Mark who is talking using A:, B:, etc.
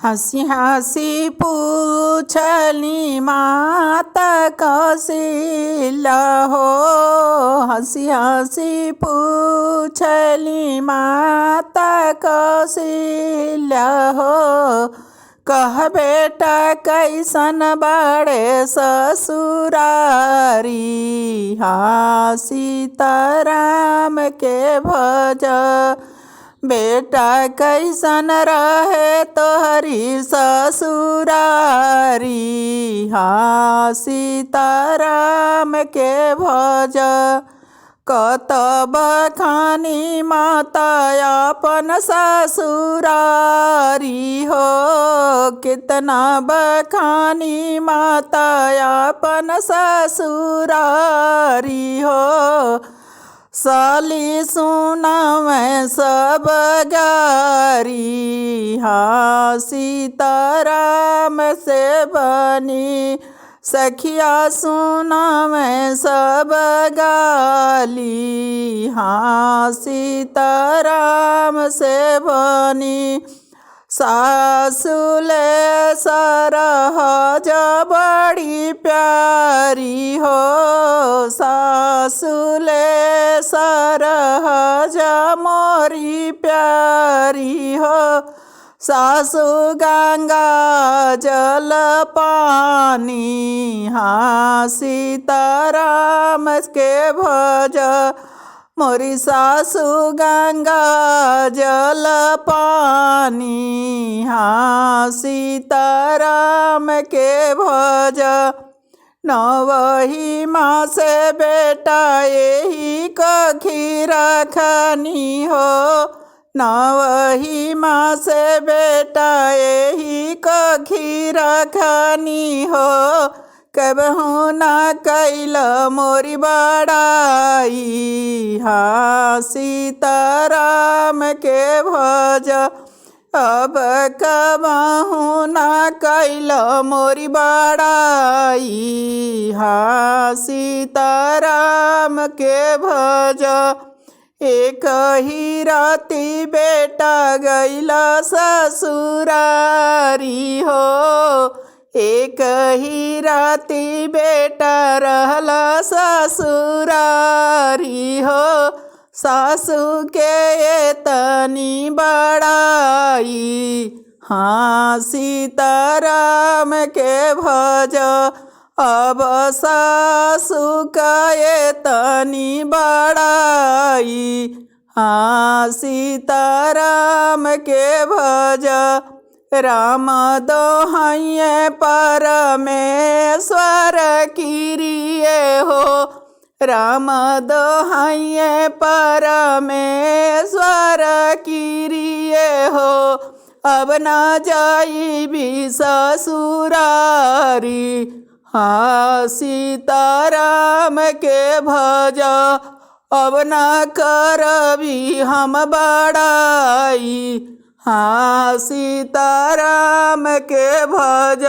A: हंसी हंसी पूछली माता कौशल्या हो। हंसी हंसी पूछली माता कौशल्या हो। कह बेटा कैसन बड़े ससुरारी। हाँ सीताराम के भज बेटा कैसन रहे तोहरी ससुरारी। हाँ सीताराम के भज कत बखानी माता अपन ससुरारी हो। कितना बखानी माता अपन ससुरारी हो। साली सुनावें सब गारी। हाँ सीताराम से बनी सखिया सुनावें सब गाली। हाँ सीताराम से बनी सासुले सरहज बड़ी प्यारी हो। सासुले सरहज मोरी प्यारी हो। सासु गंगा जल पानी। हाँ सीताराम के भज मोरी सासु गंगा जल पानी। हाँ सीताराम के भज नवही माँ से बेटा यही कखी रखनी हो। नवही माँ से बेटा यही कखी रखनी हो। कबहू न कैल मोरी बड़ाई। हाँ सीताराम के भज अब कबहू न कैल मोरी बड़ाई। हाँ सीताराम के भज एक ही राती बेटा गैला ससुरारी हो। एक ही राती बेटा रहला ससुरारी हो। सासू के तनी बड़ाई। हाँ सीताराम के भज अब सासू के तनी बड़ाई। हाँ सीताराम के भज राम दोहाइये परमेश्वर किरिये हो। राम दोहाइये परमेश्वर किरिये हो। अब न जाइबी ससुरारी। हाँ सीताराम के भज अब न करबी हम बड़ाई। हाँ सीताराम के भज।